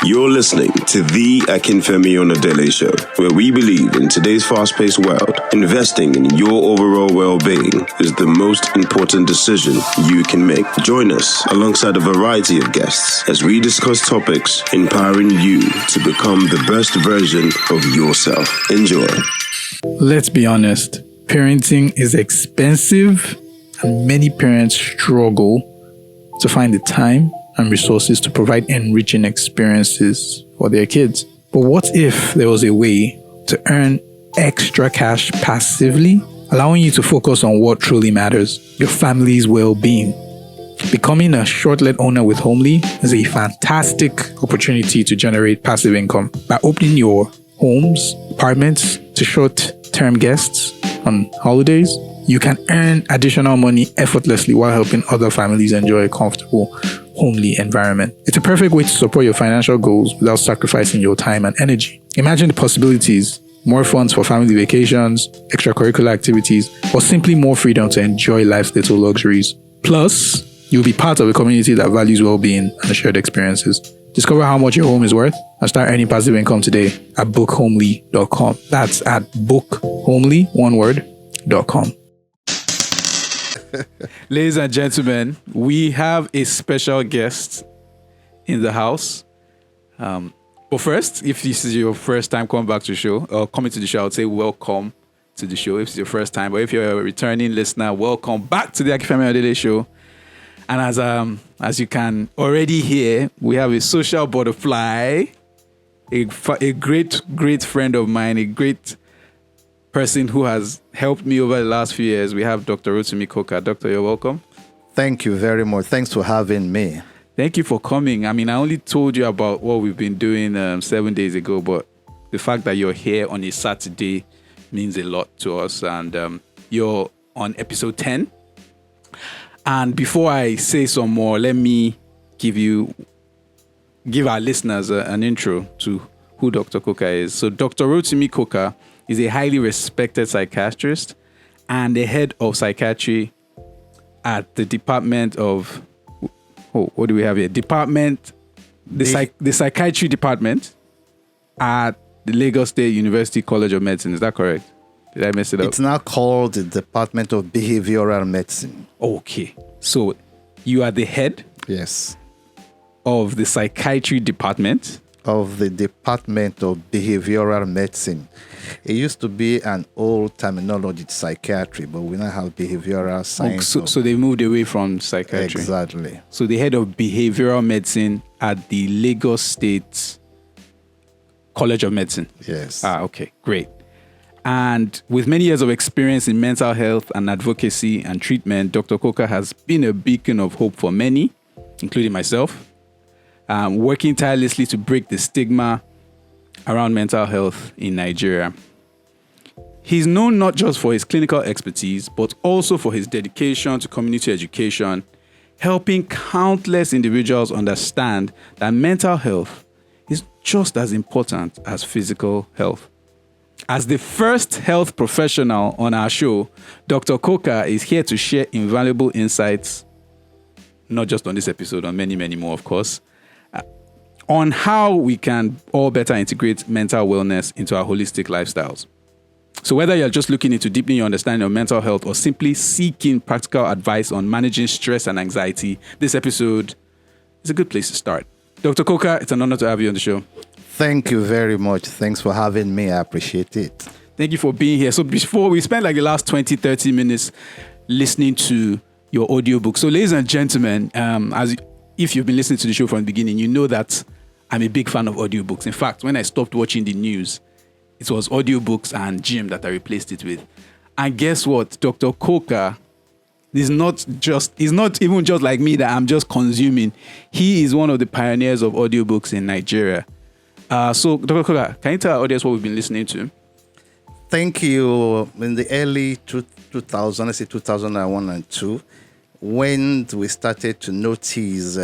You're listening to the Akinfemi Onadele Show, where we believe in today's fast-paced world, investing in your overall well-being is the most important decision you can make. Join us alongside a variety of guests as we discuss topics empowering you to become the best version of yourself. Enjoy. Let's be honest, parenting is expensive and many parents struggle to find the time and resources to provide enriching experiences for their kids. But what if there was a way to earn extra cash passively, allowing you to focus on what truly matters, your family's well-being? Becoming a short-let owner with Homely is a fantastic opportunity to generate passive income by opening your homes, apartments to short-term guests on holidays. You can earn additional money effortlessly while helping other families enjoy a comfortable, homely environment. It's a perfect way to support your financial goals without sacrificing your time and energy. Imagine the possibilities: more funds for family vacations, extracurricular activities, or simply more freedom to enjoy life's little luxuries. Plus, you'll be part of a community that values well-being and shared experiences. Discover how much your home is worth and start earning passive income today at bookhomely.com. That's at bookhomely, one word, .com. Ladies and gentlemen, we have a special guest in the house. But first, if this is your first time coming back to the show, or coming to the show, I would say welcome to the show if it's your first time. But if you're a returning listener, welcome back to the Akinfemi Onadele Show. And as you can already hear, we have a social butterfly, a great friend of mine, a great person who has helped me over the last few years. We have Dr. Rotimi Coker. Doctor, you're welcome. Thank you very much. Thanks for having me. Thank you for coming. I mean, I only told you about what we've been doing 7 days ago, but the fact that you're here on a Saturday means a lot to us. And you're on episode 10. And before I say some more, let me give our listeners an intro to who Dr. Coker is. So Dr. Rotimi Coker is a highly respected psychiatrist and the head of psychiatry at the Department of... what do we have here? The Psychiatry Department at the Lagos State University College of Medicine. Is that correct? Did I mess it up? It's now called the Department of Behavioral Medicine. Okay. So you are the head? Yes. Of the Psychiatry Department? Of the Department of Behavioral Medicine. It used to be an old terminology, psychiatry, but we now have behavioral science. So they moved away from psychiatry. Exactly. So the head of behavioral medicine at the Lagos State College of Medicine. Yes. Okay, great. And with many years of experience in mental health and advocacy and treatment, Dr. Coker has been a beacon of hope for many, including myself, working tirelessly to break the stigma around mental health in Nigeria. He's known not just for his clinical expertise, but also for his dedication to community education, helping countless individuals understand that mental health is just as important as physical health. As the first health professional on our show, Dr. Coker is here to share invaluable insights, not just on this episode, on many, many more, of course, on how we can all better integrate mental wellness into our holistic lifestyles. So whether you're just looking into deepening your understanding of mental health or simply seeking practical advice on managing stress and anxiety, this episode is a good place to start. Dr. Coker, it's an honor to have you on the show. Thank you very much. Thanks for having me. I appreciate it. Thank you for being here. So before we spent like the last 20, 30 minutes listening to your audiobook. So ladies and gentlemen, if you've been listening to the show from the beginning, you know that I'm a big fan of audiobooks. In fact, when I stopped watching the news, it was audiobooks and gym that I replaced it with. And guess what? Dr. Coker is not even just like me that I'm just consuming. He is one of the pioneers of audiobooks in Nigeria. So, Dr. Coker, can you tell our audience what we've been listening to? Thank you. In the early 2000, let's say 2001 and 2, when we started to notice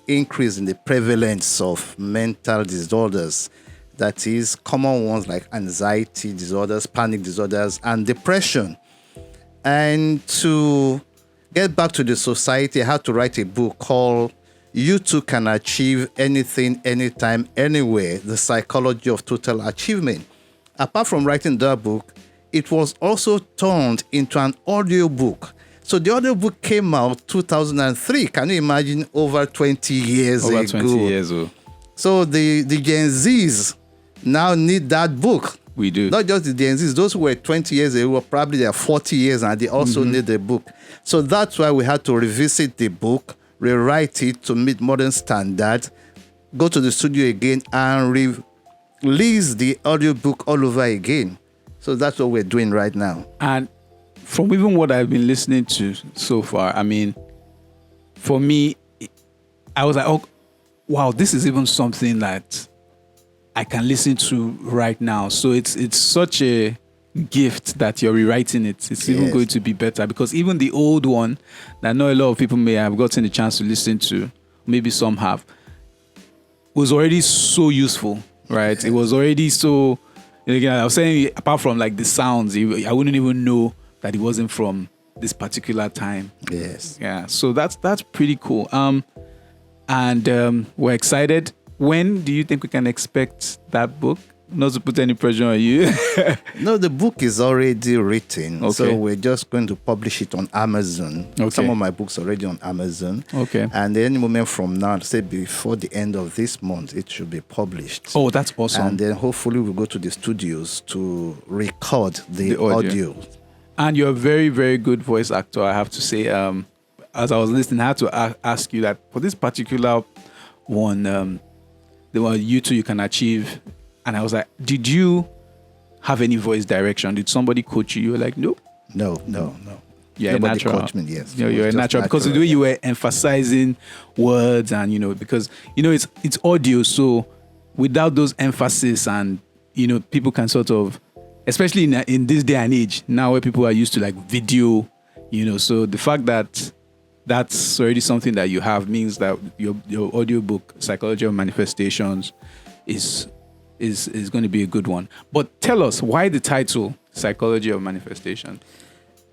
increase in the prevalence of mental disorders, that is common ones like anxiety disorders, panic disorders, and depression. And to get back to the society, I had to write a book called you too can achieve anything, anytime, anywhere. The psychology of total achievement. Apart from writing that book, it was also turned into an audio book. So the audio book came out 2003. Can you imagine? Over 20 years ago. Over 20 years ago. So the Gen Zs now need that book. We do. Not just the Gen Zs, those who were 20 years ago, probably they are 40 years and they also need the book. So that's why we had to revisit the book, rewrite it to meet modern standards, go to the studio again and release the audiobook all over again. So that's what we're doing right now. And from even what I've been listening to so far, I mean, for me, I was like, oh, wow, this is even something that I can listen to right now. So it's such a gift that you're rewriting it. It's even going to be better, because even the old one that I know a lot of people may have gotten a chance to listen to, maybe some have, was already so useful, right? It was already so, again, I was saying, apart from like the sounds, I wouldn't even know that it wasn't from this particular time. Yes. Yeah. So that's pretty cool. And we're excited. When do you think we can expect that book? Not to put any pressure on you. No, the book is already written. Okay. So we're just going to publish it on Amazon. Okay. Some of my books are already on Amazon. Okay. And any moment from now, say before the end of this month, it should be published. Oh, that's awesome. And then hopefully we'll go to the studios to record the audio. And you're a very, very good voice actor, I have to say. As I was listening, I had to ask you that for this particular one, the one you two you can achieve. And I was like, did you have any voice direction? Did somebody coach you? You were like, nope. No. Yeah, Nobody natural. coached me, yes. You're a natural, because the way you were emphasizing words and, because, it's audio. So without those emphasis and, people can sort of, especially in this day and age now where people are used to like video, so the fact that that's already something that you have means that your audiobook, Psychology of Manifestations, is going to be a good one. But tell us, why the title Psychology of Manifestation?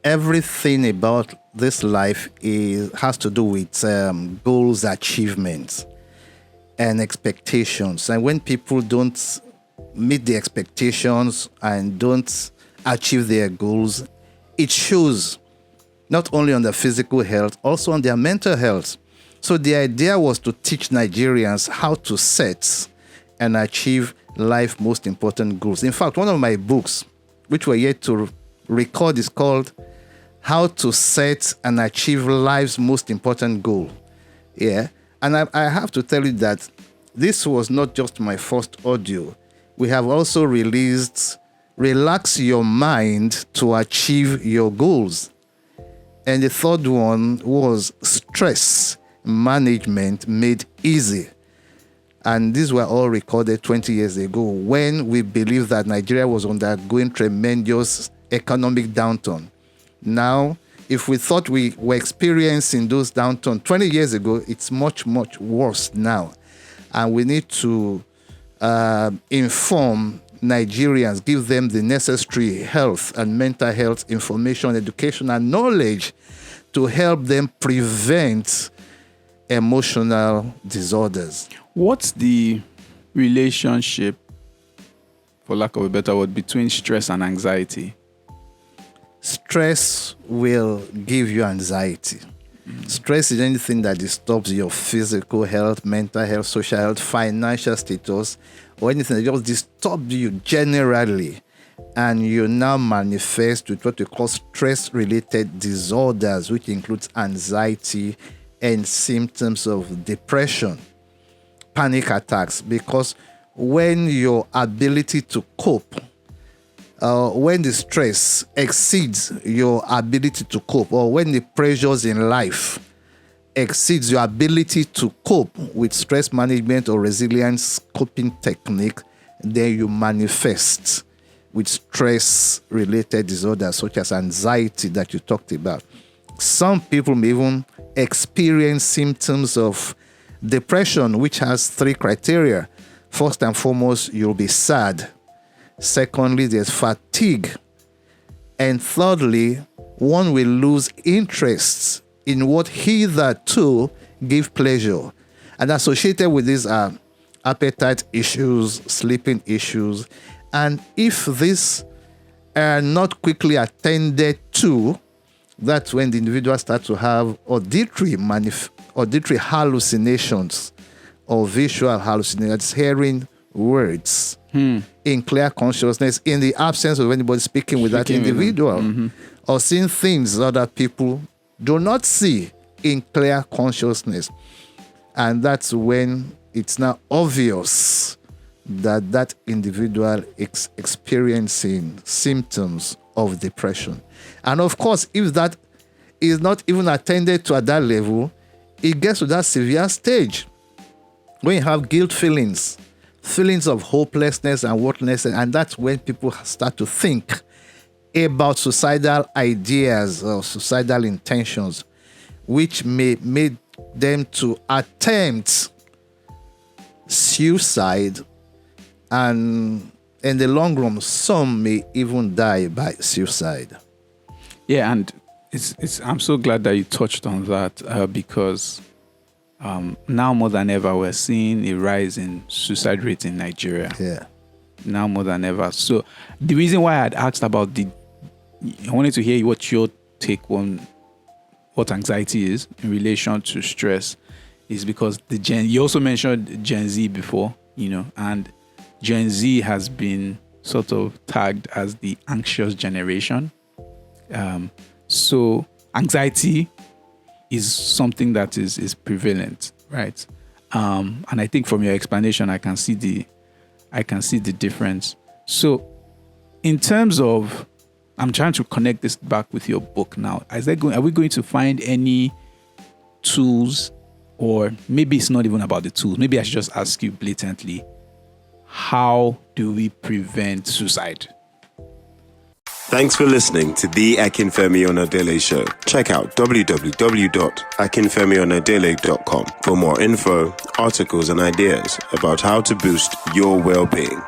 Everything about this life has to do with goals, achievements, and expectations. And when people don't meet the expectations and don't achieve their goals, it shows not only on their physical health, also on their mental health. So the idea was to teach Nigerians how to set and achieve life's most important goals. In fact, one of my books, which we're yet to record, is called How to Set and Achieve Life's Most Important Goal. Yeah. And I have to tell you that this was not just my first audio. We have also released Relax Your Mind to Achieve Your Goals. And the third one was Stress Management Made Easy. And these were all recorded 20 years ago when we believed that Nigeria was undergoing tremendous economic downturn. Now, if we thought we were experiencing those downturn 20 years ago, it's much, much worse now. And we need to inform Nigerians, give them the necessary health and mental health information, education, and knowledge to help them prevent emotional disorders. What's the relationship, for lack of a better word, between stress and anxiety? Stress will give you anxiety. Stress is anything that disturbs your physical health, mental health, social health, financial status, or anything that just disturbs you generally. And you now manifest with what we call stress-related disorders, which includes anxiety and symptoms of depression, panic attacks. Because when your ability to cope, when the stress exceeds your ability to cope, or when the pressures in life exceeds your ability to cope with stress management or resilience coping technique, then you manifest with stress-related disorders such as anxiety that you talked about. Some people may even experience symptoms of depression, which has 3 criteria. First and foremost, you'll be sad. Secondly, there's fatigue. And thirdly, one will lose interest in what hitherto gave pleasure. And associated with these are appetite issues, sleeping issues. And if these are not quickly attended to, that's when the individual starts to have auditory hallucinations or visual hallucinations, hearing words in clear consciousness in the absence of anybody speaking with that individual, or seeing things other people do not see in clear consciousness. And that's when it's now obvious that that individual is experiencing symptoms of depression. And of course, if that is not even attended to at that level, it gets to that severe stage when you have guilt feelings of hopelessness and worthlessness, and that's when people start to think about suicidal ideas or suicidal intentions, which may make them to attempt suicide, and in the long run, some may even die by suicide. Yeah, and it's I'm so glad that you touched on that because now more than ever we're seeing a rise in suicide rates in Nigeria. Yeah. Now more than ever. So the reason why I'd asked about I wanted to hear what your take on what anxiety is in relation to stress is because you also mentioned Gen Z before, and Gen Z has been sort of tagged as the anxious generation. So anxiety is something that is prevalent, right? And I think from your explanation, I can see the difference. So in terms of, I'm trying to connect this back with your book now. Are we going to find any tools, or maybe it's not even about the tools. Maybe I should just ask you blatantly, how do we prevent suicide? Thanks for listening to the Akinfemi Onadele Show. Check out www.akinfemionadele.com for more info, articles, and ideas about how to boost your well-being.